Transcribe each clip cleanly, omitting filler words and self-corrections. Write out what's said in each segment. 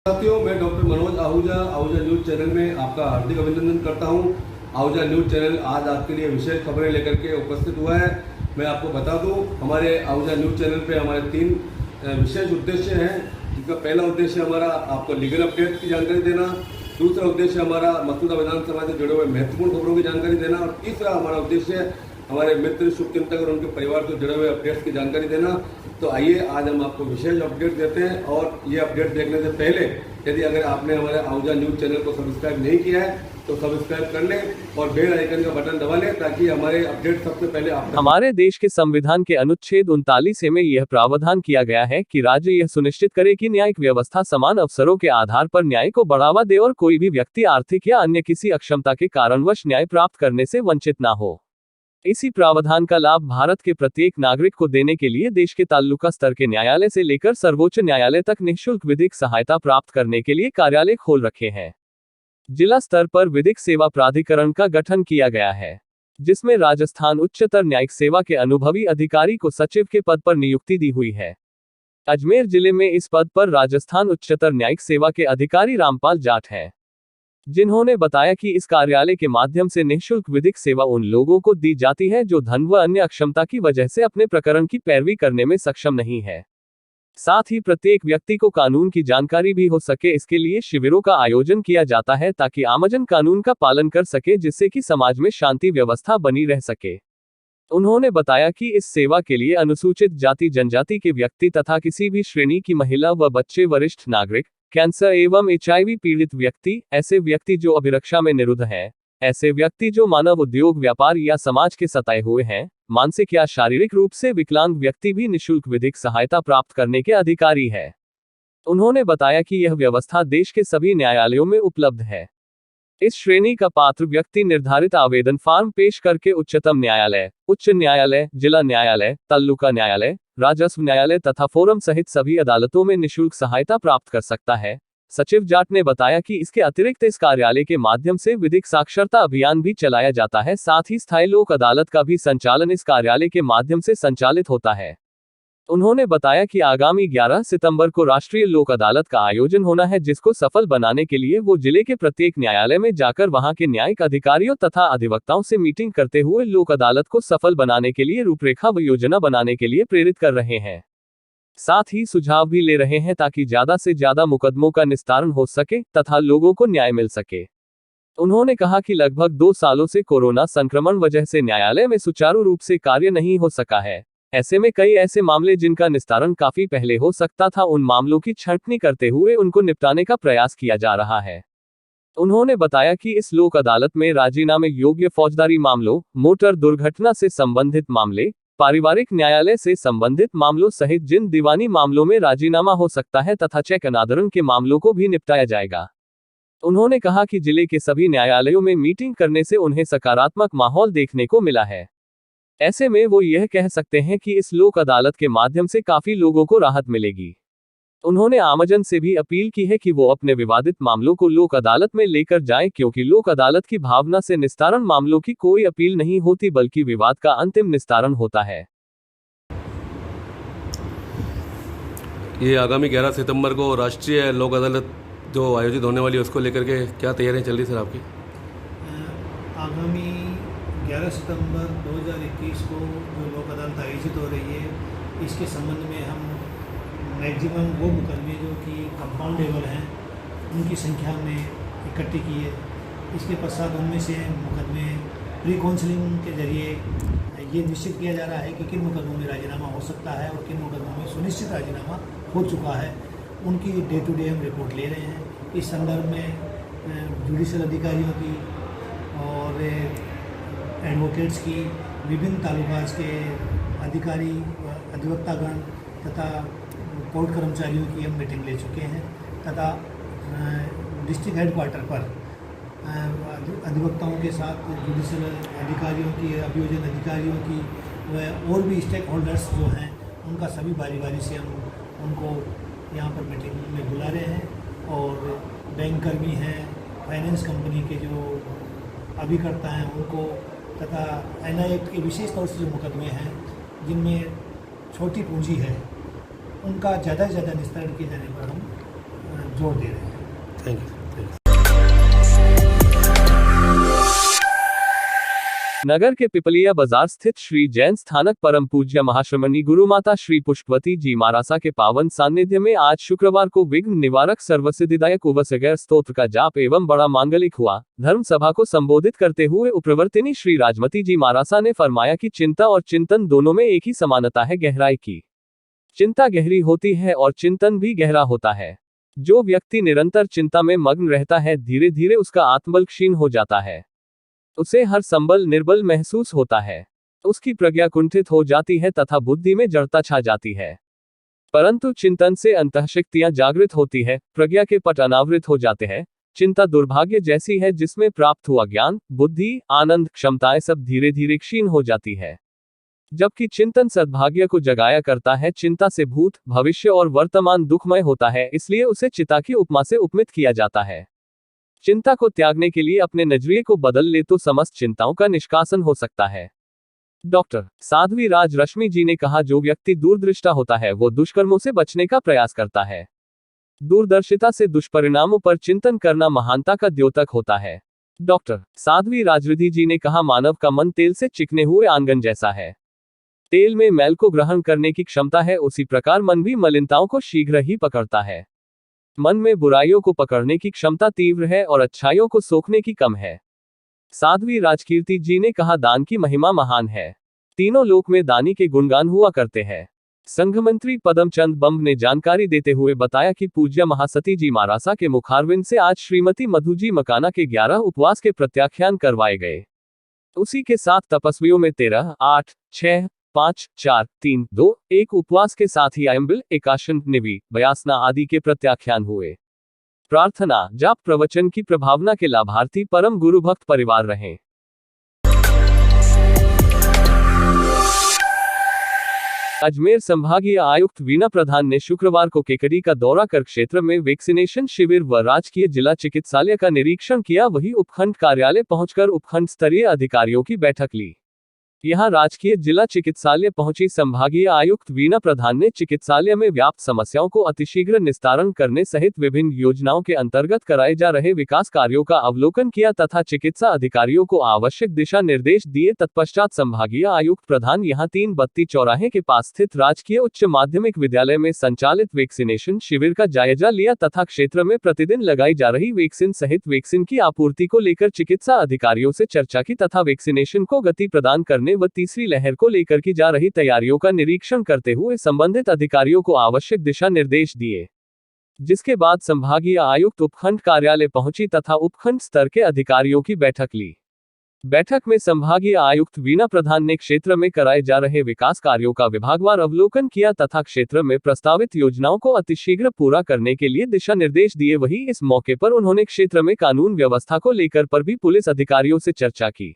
साथियों, मैं doctor Manoj Ahuja news channel में आपका हार्दिक अभिनंदन करता हूं। आहूजा न्यूज़ चैनल आज आपके लिए विशेष खबरें लेकर के उपस्थित हुआ है। मैं आपको बता दूं, हमारे आहूजा न्यूज़ चैनल पे हमारे 3 विशेष उद्देश्य हैं। जिसका पहला उद्देश्य हमारा आपको लीगल अपडेट की जानकारी देना, दूसरा उद्देश्य हमारा मसूदा विधानसभा से जुड़े हुए महत्वपूर्ण खबरों की जानकारी देना और तीसरा हमारा उद्देश्य हमारे मित्र शुभचिंतक और उनके परिवार से जुड़े हुए अपडेट्स की जानकारी देना। तो आइए आज हम आपको विशेष अपडेट देते हैं। और ये अपडेट देखने से पहले यदि अगर आपने हमारे आहूजा न्यूज़ चैनल को सब्सक्राइब नहीं किया है तो सब्सक्राइब कर लें और बेल आइकन का बटन दबा लें ताकि हमारे अपडेट सबसे पहले आप। हमारे देश के संविधान के अनुच्छेद 39 में यह प्रावधान किया गया है कि राज्य यह सुनिश्चित करे कि न्यायिक व्यवस्था समान अवसरों के आधार पर न्याय को बढ़ावा दे और कोई भी व्यक्ति आर्थिक या अन्य किसी अक्षमता के कारणवश न्याय प्राप्त करने से वंचित न हो। इसी प्रावधान का लाभ भारत के प्रत्येक नागरिक को देने के लिए देश के तालुका स्तर के न्यायालय से लेकर सर्वोच्च न्यायालय तक निःशुल्क विधिक सहायता प्राप्त करने के लिए कार्यालय खोल रखे हैं। जिला स्तर पर विधिक सेवा प्राधिकरण का गठन किया गया है, जिसमें राजस्थान उच्चतर न्यायिक सेवा के अनुभवी अधिकारी को सचिव के पद पर नियुक्ति दी हुई है। अजमेर जिले में इस पद पर राजस्थान उच्चतर न्यायिक सेवा के अधिकारी रामपाल जाट हैं, जिन्होंने बताया कि इस कार्यालय के माध्यम से निःशुल्क विधिक सेवा उन लोगों को दी जाती है जो धन व अन्य अक्षमता की वजह से अपने प्रकरण की पैरवी करने में सक्षम नहीं है। साथ ही प्रत्येक व्यक्ति को कानून की जानकारी भी हो सके, इसके लिए शिविरों का आयोजन किया जाता है ताकि आमजन कानून का पालन कर सके, जिससे कि समाज में शांति व्यवस्था बनी रह सके। उन्होंने बताया कि इस सेवा के लिए अनुसूचित जाति जनजाति के व्यक्ति तथा किसी भी श्रेणी की महिला व बच्चे, वरिष्ठ नागरिक, कैंसर एवं HIV पीड़ित व्यक्ति, ऐसे व्यक्ति जो अभिरक्षा में निरुद्ध हैं, ऐसे व्यक्ति जो मानव उद्योग, व्यापार या समाज के सताए हुए हैं, मानसिक या शारीरिक रूप से विकलांग व्यक्ति भी निःशुल्क विधिक सहायता प्राप्त करने के अधिकारी है। उन्होंने बताया कि यह व्यवस्था देश के सभी न्यायालयों में उपलब्ध है। इस श्रेणी का पात्र व्यक्ति निर्धारित आवेदन फॉर्म पेश करके उच्चतम न्यायालय, उच्च न्यायालय, जिला न्यायालय, तालुका न्यायालय, राजस्व न्यायालय तथा फोरम सहित सभी अदालतों में निःशुल्क सहायता प्राप्त कर सकता है। सचिव जाट ने बताया कि इसके अतिरिक्त इस कार्यालय के माध्यम से विधिक साक्षरता अभियान भी चलाया जाता है। साथ ही स्थायी लोक अदालत का भी संचालन इस कार्यालय के माध्यम से संचालित होता है। उन्होंने बताया कि आगामी 11 सितंबर को राष्ट्रीय लोक अदालत का आयोजन होना है, जिसको सफल बनाने के लिए वो जिले के प्रत्येक न्यायालय में जाकर वहां के न्यायिक अधिकारियों तथा अधिवक्ताओं से मीटिंग करते हुए लोक अदालत को सफल बनाने के लिए रूपरेखा व योजना बनाने के लिए प्रेरित कर रहे हैं। साथ ही सुझाव भी ले रहे हैं ताकि ज्यादा से ज्यादा मुकदमों का निस्तारण हो सके तथा लोगों को न्याय मिल सके। उन्होंने कहा कि लगभग 2 सालों से कोरोना संक्रमण वजह से न्यायालय में सुचारू रूप से कार्य नहीं हो सका है। ऐसे में कई ऐसे मामले जिनका निस्तारण काफी पहले हो सकता था, उन मामलों की छंटनी करते हुए उनको निपटाने का प्रयास किया जा रहा है। उन्होंने बताया कि इस लोक अदालत में राजीनामे योग्य फौजदारी मामलों, मोटर दुर्घटना से संबंधित मामले, पारिवारिक न्यायालय से संबंधित मामलों सहित जिन दीवानी मामलों में राजीनामा हो सकता है तथा चेक अनादरण के मामलों को भी निपटाया जाएगा। उन्होंने कहा कि जिले के सभी न्यायालयों में मीटिंग करने से उन्हें सकारात्मक माहौल देखने को मिला है। ऐसे में वो यह कह सकते हैं कि इस लोक अदालत के माध्यम से काफी लोगों को राहत मिलेगी। उन्होंने आमजन से भी अपील की है कि वो अपने विवादित मामलों को लोक अदालत में लेकर जाएं, क्योंकि लोक अदालत की भावना से निस्तारण मामलों की कोई अपील नहीं होती बल्कि विवाद का अंतिम निस्तारण होता है। ये आगामी 11 सितंबर को राष्ट्रीय लोक अदालत जो आयोजित होने वाली है, उसको लेकर के क्या तैयारियां चल रही सर आपकी? आगामी 11 सितंबर 2021 को जो लोक अदालत आयोजित हो रही है, इसके संबंध में हम मैक्सिमम वो मुकदमे जो कि कंपाउंडेबल हैं उनकी संख्या में इकट्ठी की है। इसके पश्चात उनमें से मुकदमे प्री काउंसलिंग के जरिए ये निश्चित किया जा रहा है कि किन मुकदमों में राजीनामा हो सकता है और किन मुकदमों में सुनिश्चित राजीनामा हो चुका है। उनकी डे टू डे हम रिपोर्ट ले रहे हैं। इस संदर्भ में जुडिशल अधिकारियों की और एडवोकेट्स की, विभिन्न तालुकाज के अधिकारी, अधिवक्तागण तथा कोर्ट कर्मचारियों की हम मीटिंग ले चुके हैं तथा डिस्ट्रिक्ट हेडक्वार्टर पर अधिवक्ताओं के साथ जुडिशल अधिकारियों की, अभियोजन अधिकारियों की व और भी स्टेक होल्डर्स जो हैं उनका सभी बारी बारी से हम उनको यहाँ पर मीटिंग में बुला रहे हैं। और बैंक कर्मी हैं, फाइनेंस कंपनी के जो अभिकर्ता हैं उनको तथा NI एक्ट के विशेष तौर से जो मुकदमे हैं जिनमें छोटी पूंजी है, उनका ज़्यादा से ज़्यादा निस्तारण किए जाने पर हम जोर दे रहे हैं। Thank you. नगर के पिपलिया बाजार स्थित श्री जैन स्थानक परम पूज्य महाश्रमणी गुरु माता श्री पुष्पवती जी महारासा के पावन सानिध्य में आज शुक्रवार को विघ्न निवारक सर्वसिद्धिदायक उवसगर स्तोत्र का जाप एवं बड़ा मांगलिक हुआ। धर्म सभा को संबोधित करते हुए उपप्रवर्तिनी श्री राजमती जी महारासा ने फरमाया कि चिंता और चिंतन दोनों में एक ही समानता है, गहराई की। चिंता गहरी होती है और चिंतन भी गहरा होता है। जो व्यक्ति निरंतर चिंता में मग्न रहता है, धीरे धीरे उसका आत्मबल क्षीण हो जाता है, उसे हर संबल निर्बल महसूस होता है, उसकी प्रज्ञा कुंठित हो जाती है तथा बुद्धि में जड़ता छा जाती है। परंतु चिंतन से अंतःशक्तियां जागृत होती है, प्रज्ञा के पट अनावृत हो जाते हैं। चिंता दुर्भाग्य जैसी है जिसमें प्राप्त हुआ ज्ञान, बुद्धि, आनंद, क्षमताएं सब धीरे धीरे क्षीण हो जाती है, जबकि चिंतन सद्भाग्य को जगाया करता है। चिंता से भूत, भविष्य और वर्तमान दुखमय होता है, इसलिए उसे चिता की उपमा से उपमित किया जाता है। चिंता को त्यागने के लिए अपने नजरिए को बदल ले तो समस्त चिंताओं का निष्कासन हो सकता है। डॉक्टर साध्वी राज रश्मि जी ने कहा, जो व्यक्ति दूरदृष्टा होता है वो दुष्कर्मों से बचने का प्रयास करता है। दूरदर्शिता से दुष्परिणामों पर चिंतन करना महानता का द्योतक होता है। डॉक्टर साध्वी राजरिधि जी ने कहा, मानव का मन तेल से चिकने हुए आंगन जैसा है। तेल में मैल को ग्रहण करने की क्षमता है, उसी प्रकार मन भी मलिनताओं को शीघ्र ही पकड़ता है। मन में बुराइयों को पकड़ने की क्षमता तीव्र है और अच्छाइयों को सोखने की कम है। साध्वी राजकीर्ति जी ने कहा, दान की महिमा महान है, तीनों लोक में दानी के गुणगान हुआ करते हैं। संघ मंत्री पदमचंद बम्ब ने जानकारी देते हुए बताया कि पूज्य महासती जी महारासा के मुखारविंद से आज श्रीमती मधु जी मकाना के 11 उपवास के प्रत्याख्यान करवाए गए। उसी के साथ तपस्वियों में 13, 8, 6, 5, 4, 3, 2, 1 उपवास के साथ ही आयम्बिल, एकाशन, निवि, बयासना आदि के प्रत्याख्यान हुए। प्रार्थना, जाप, प्रवचन की प्रभावना के लाभार्थी परम गुरु भक्त परिवार रहें। अजमेर संभागीय आयुक्त वीणा प्रधान ने शुक्रवार को केकड़ी का दौरा कर क्षेत्र में वैक्सीनेशन शिविर व राजकीय जिला चिकित्सालय का निरीक्षण किया। वहीं उपखंड कार्यालय पहुंचकर उपखंड स्तरीय अधिकारियों की बैठक ली। यहां राजकीय जिला चिकित्सालय पहुंची संभागीय आयुक्त वीणा प्रधान ने चिकित्सालय में व्याप्त समस्याओं को अतिशीघ्र निस्तारण करने सहित विभिन्न योजनाओं के अंतर्गत कराए जा रहे विकास कार्यों का अवलोकन किया तथा चिकित्सा अधिकारियों को आवश्यक दिशा निर्देश दिए। तत्पश्चात संभागीय आयुक्त प्रधान यहां 3 बत्ती चौराहे के पास स्थित राजकीय उच्च माध्यमिक विद्यालय में संचालित वैक्सीनेशन शिविर का जायजा लिया तथा क्षेत्र में प्रतिदिन लगाई जा रही वैक्सीन सहित वैक्सीन की आपूर्ति को लेकर चिकित्सा अधिकारियों से चर्चा की तथा वैक्सीनेशन को गति प्रदान करने व तीसरी लहर को लेकर की जा रही तैयारियों का निरीक्षण करते हुए संबंधित अधिकारियों को आवश्यक दिशा निर्देश दिए। जिसके बाद संभागीय आयुक्त उपखंड कार्यालय पहुंची तथा उपखंड स्तर के अधिकारियों की बैठक ली। बैठक में संभागीय आयुक्त वीणा प्रधान ने क्षेत्र में कराए जा रहे विकास कार्यों का विभागवार अवलोकन किया तथा क्षेत्र में प्रस्तावित योजनाओं को अतिशीघ्र पूरा करने के लिए दिशा निर्देश दिए। वहीं इस मौके पर उन्होंने क्षेत्र में कानून व्यवस्था को लेकर पर भी पुलिस अधिकारियों से चर्चा की।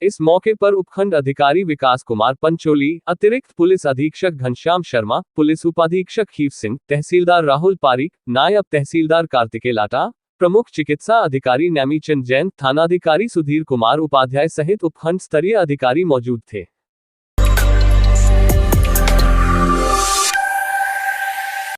इस मौके पर उपखंड अधिकारी विकास कुमार पंचोली, अतिरिक्त पुलिस अधीक्षक घनश्याम शर्मा, पुलिस उपाधीक्षक हीव सिंह, तहसीलदार राहुल पारिक, नायब तहसीलदार कार्तिकेय लाटा, प्रमुख चिकित्सा अधिकारी नैमीचंद जैन, थानाधिकारी सुधीर कुमार उपाध्याय सहित उपखंड स्तरीय अधिकारी मौजूद थे।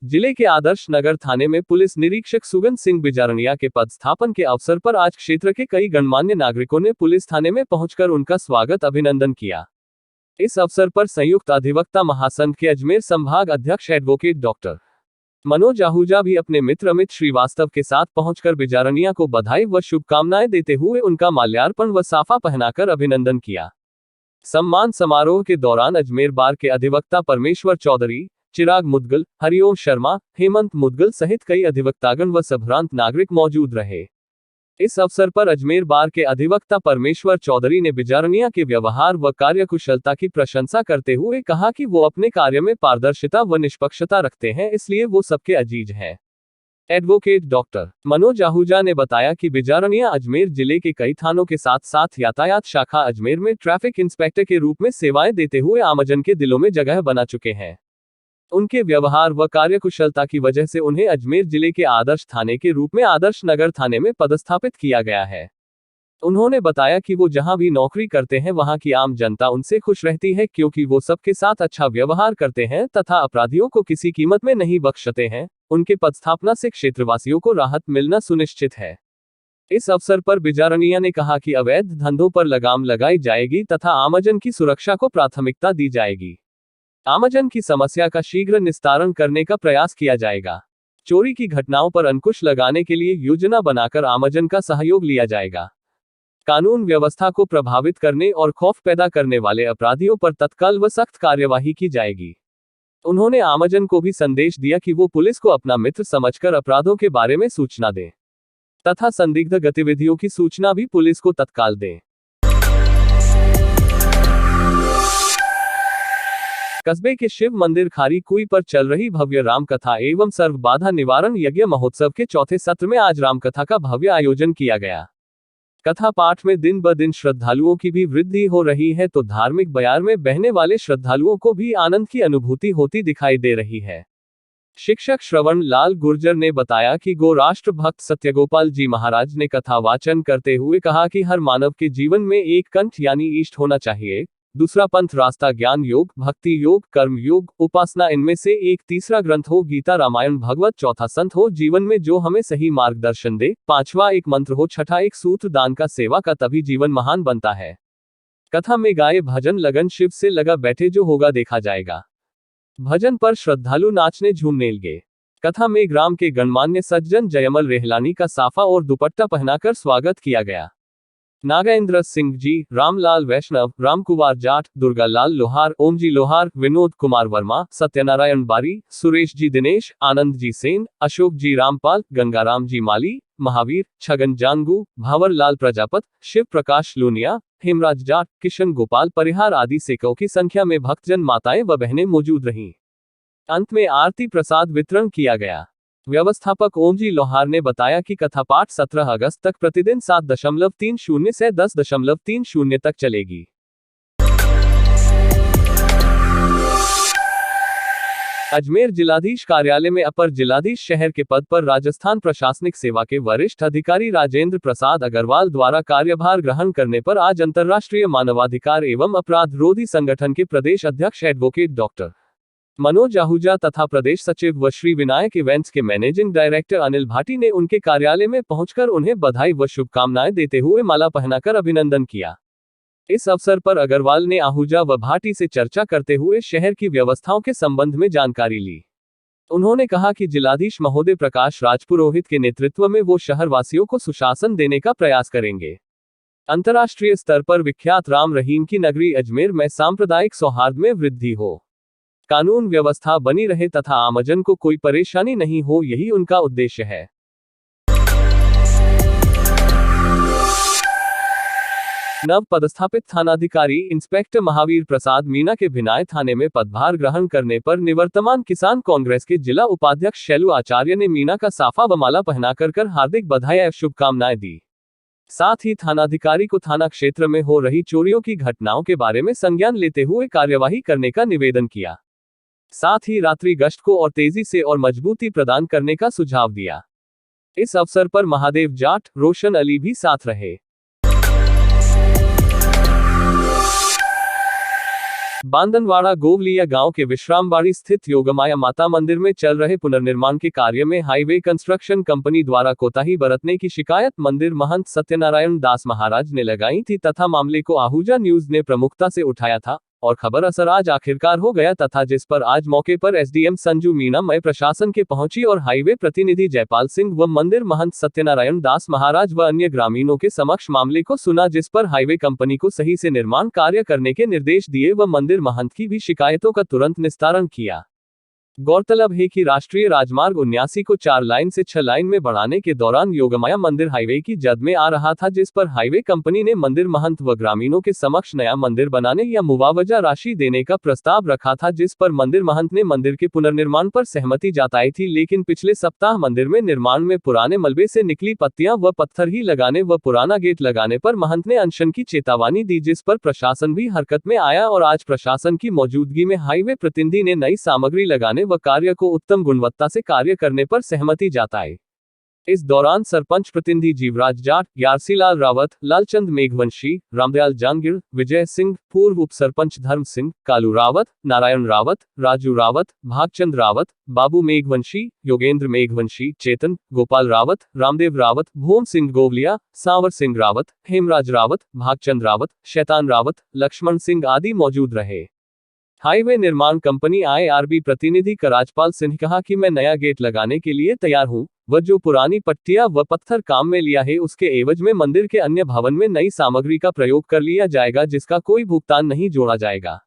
जिले के आदर्श नगर थाने में पुलिस निरीक्षक सुगंध सिंह बिजारनिया के पदस्थापन के अवसर पर आज क्षेत्र के कई गणमान्य नागरिकों ने पुलिस थाने में पहुंचकर उनका स्वागत अभिनंदन किया। इस अवसर पर संयुक्त अधिवक्ता महासंघ के अजमेर संभाग अध्यक्ष एडवोकेट डॉक्टर मनोज आहूजा भी अपने मित्र अमित श्रीवास्तव के साथ पहुंचकर बिजारनिया को बधाई व शुभकामनाएं देते हुए उनका माल्यार्पण व साफा पहनाकर अभिनंदन किया। सम्मान समारोह के दौरान अजमेर बार के अधिवक्ता परमेश्वर चौधरी, चिराग मुदगल, हरिओम शर्मा, हेमंत मुदगल सहित कई अधिवक्तागण व सभ्रांत नागरिक मौजूद रहे। इस अवसर पर अजमेर बार के अधिवक्ता परमेश्वर चौधरी ने बिजारनिया के व्यवहार व कार्यकुशलता की प्रशंसा करते हुए कहा कि वो अपने कार्य में पारदर्शिता व निष्पक्षता रखते हैं, इसलिए वो सबके अजीज हैं। एडवोकेट डॉक्टर मनोज आहूजा ने बताया कि बिजारनिया अजमेर जिले के कई थानों के साथ साथ यातायात शाखा अजमेर में ट्रैफिक इंस्पेक्टर के रूप में सेवाएं देते हुए आमजन के दिलों में जगह बना चुके हैं। उनके व्यवहार व कार्यकुशलता की वजह से उन्हें अजमेर जिले के आदर्श थाने के रूप में आदर्श नगर थाने में पदस्थापित किया गया है। उन्होंने बताया कि वो जहां भी नौकरी करते हैं वहां की आम जनता उनसे खुश रहती है, क्योंकि वो सबके साथ अच्छा व्यवहार करते हैं तथा अपराधियों को किसी कीमत में नहीं बख्शते हैं। उनके पदस्थापना से क्षेत्रवासियों को राहत मिलना सुनिश्चित है। इस अवसर पर बिजारनिया ने कहा कि अवैध धंधों पर लगाम लगाई जाएगी तथा आमजन की सुरक्षा को प्राथमिकता दी जाएगी। आमजन की समस्या का शीघ्र निस्तारण करने का प्रयास किया जाएगा। चोरी की घटनाओं पर अंकुश लगाने के लिए योजना बनाकर आमजन का सहयोग लिया जाएगा। कानून व्यवस्था को प्रभावित करने और खौफ पैदा करने वाले अपराधियों पर तत्काल व सख्त कार्यवाही की जाएगी। उन्होंने आमजन को भी संदेश दिया कि वो पुलिस को अपना मित्र समझकर अपराधों के बारे में सूचना दें तथा संदिग्ध गतिविधियों की सूचना भी पुलिस को तत्काल दें। कस्बे के शिव मंदिर खारी कुई पर चल रही भव्य रामकथा एवं सर्व बाधा निवारण यज्ञ महोत्सव के चौथे सत्र में आज रामकथा का भव्य आयोजन किया गया। कथा पाठ में दिन ब दिन श्रद्धालुओं की भी वृद्धि हो रही है तो धार्मिक बयार में बहने वाले श्रद्धालुओं को भी आनंद की अनुभूति होती दिखाई दे रही है। शिक्षक श्रवण लाल गुर्जर ने बताया कि गो राष्ट्र भक्त सत्यगोपाल जी महाराज ने कथा वाचन करते हुए कहा कि हर मानव के जीवन में एक कंठ यानी इष्ट होना चाहिए, दूसरा पंथ रास्ता ज्ञान योग, भक्ति योग, कर्म योग, उपासना, इनमें से एक तीसरा ग्रंथ हो गीता रामायण भगवत, चौथा संत हो जीवन में जो हमें सही मार्गदर्शन दे, पांचवा एक मंत्र हो, छठा एक सूत्र दान का सेवा का, तभी जीवन महान बनता है। कथा में गाए भजन लगन शिव से लगा बैठे जो होगा देखा जाएगा। भजन पर श्रद्धालु नाचने झूमने लगे। कथा में ग्राम के गणमान्य सज्जन जयमल रेहलानी का साफा और दुपट्टा पहनाकर स्वागत किया गया। नागेंद्र सिंह जी, रामलाल वैष्णव, रामकुमार जाट, दुर्गा लाल लोहार, ओम जी लोहार, विनोद कुमार वर्मा, सत्यनारायण बारी, सुरेश जी दिनेश, आनंद जी सेन, अशोक जी रामपाल, गंगाराम जी माली, महावीर, छगन जांगू, भावर लाल प्रजापत, शिव प्रकाश लूनिया, हेमराज जाट, किशन गोपाल परिहार आदि सैकड़ों की संख्या में भक्तजन, माताएं व बहनें मौजूद रहीं। अंत में आरती प्रसाद वितरण किया गया। व्यवस्थापक ओमजी लोहार ने बताया कि कथा पाठ 17 अगस्त तक प्रतिदिन 7.30 से 10.30 तक चलेगी। अजमेर जिलाधीश कार्यालय में अपर जिलाधीश शहर के पद पर राजस्थान प्रशासनिक सेवा के वरिष्ठ अधिकारी राजेंद्र प्रसाद अग्रवाल द्वारा कार्यभार ग्रहण करने पर आज अंतर्राष्ट्रीय मानवाधिकार एवं अपराध रोधी संगठन के प्रदेश अध्यक्ष एडवोकेट डॉक्टर मनोज आहूजा तथा प्रदेश सचिव व श्री विनायक इवेंट्स के मैनेजिंग डायरेक्टर अनिल भाटी ने उनके कार्यालय में पहुंचकर उन्हें बधाई व शुभकामनाएं देते हुए माला पहनाकर अभिनंदन किया। इस अवसर पर अग्रवाल ने आहूजा व भाटी से चर्चा करते हुए शहर की व्यवस्थाओं के संबंध में जानकारी ली। उन्होंने कहा कि जिलाधीश महोदय प्रकाश राजपुरोहित के नेतृत्व में वो शहरवासियों को सुशासन देने का प्रयास करेंगे। अंतर्राष्ट्रीय स्तर पर विख्यात राम रहीम की नगरी अजमेर में सांप्रदायिक सौहार्द में वृद्धि हो, कानून व्यवस्था बनी रहे तथा आमजन को कोई परेशानी नहीं हो, यही उनका उद्देश्य है। नव पदस्थापित थानाधिकारी इंस्पेक्टर महावीर प्रसाद मीणा के भिनाय थाने में पदभार ग्रहण करने पर निवर्तमान किसान कांग्रेस के जिला उपाध्यक्ष शैलू आचार्य ने मीणा का साफा व माला पहनाकर हार्दिक बधाई एवं शुभकामनाएं दी। साथ ही थानाधिकारी को थाना क्षेत्र में हो रही चोरियों की घटनाओं के बारे में संज्ञान लेते हुए कार्यवाही करने का निवेदन किया। साथ ही रात्रि गश्त को और तेजी से और मजबूती प्रदान करने का सुझाव दिया। इस अवसर पर महादेव जाट, रोशन अली भी साथ रहे। बांदनवाड़ा गोवलिया गांव के विश्रामबाड़ी स्थित योगमाया माता मंदिर में चल रहे पुनर्निर्माण के कार्य में हाईवे कंस्ट्रक्शन कंपनी द्वारा कोताही बरतने की शिकायत मंदिर महंत सत्यनारायण दास महाराज ने लगाई थी तथा मामले को आहूजा न्यूज ने प्रमुखता से उठाया था और खबर असर आज आखिरकार हो गया तथा जिस पर आज मौके पर एसडीएम संजू मीणा मय प्रशासन के पहुंची और हाईवे प्रतिनिधि जयपाल सिंह व मंदिर महंत सत्यनारायण दास महाराज व अन्य ग्रामीणों के समक्ष मामले को सुना, जिस पर हाईवे कंपनी को सही से निर्माण कार्य करने के निर्देश दिए व मंदिर महंत की भी शिकायतों का तुरंत निस्तारण किया। गौरतलब है कि राष्ट्रीय राजमार्ग 79 को 4 लाइन से 6 लाइन में बढ़ाने के दौरान योगमाया मंदिर हाईवे की जद में आ रहा था, जिस पर हाईवे कंपनी ने मंदिर महंत व ग्रामीणों के समक्ष नया मंदिर बनाने या मुआवजा राशि देने का प्रस्ताव रखा था, जिस पर मंदिर महंत ने मंदिर के पुनर्निर्माण पर सहमति जताई थी। लेकिन पिछले सप्ताह मंदिर में निर्माण में पुराने मलबे से निकली पत्तियां व पत्थर ही लगाने व पुराना गेट लगाने पर महंत ने अनशन की चेतावनी दी, जिस पर प्रशासन भी हरकत में आया और आज प्रशासन की मौजूदगी में हाईवे प्रतिनिधि ने नई सामग्री लगाने व कार्य को उत्तम गुणवत्ता से कार्य करने पर सहमति जताई। इस दौरान सरपंच प्रतिनिधि जीवराज जाट, यारसीलाल रावत, लालचंद मेघवंशी, रामदयाल जांगिड़, विजय सिंह, पूर्व उप सरपंच धर्म सिंह, कालू रावत, नारायण रावत, राजू रावत, भागचंद रावत, बाबू मेघवंशी, योगेंद्र मेघवंशी, चेतन, गोपाल रावत, रामदेव रावत, भूम सिंह गोवलिया, सांवर सिंह रावत, हेमराज रावत, भागचंद रावत, शैतान रावत, लक्ष्मण सिंह आदि मौजूद रहे। हाईवे निर्माण कंपनी IRB प्रतिनिधि कराजपाल सिंह कहा कि मैं नया गेट लगाने के लिए तैयार हूं, व जो पुरानी पट्टियां व पत्थर काम में लिया है उसके एवज में मंदिर के अन्य भवन में नई सामग्री का प्रयोग कर लिया जाएगा जिसका कोई भुगतान नहीं जोड़ा जाएगा।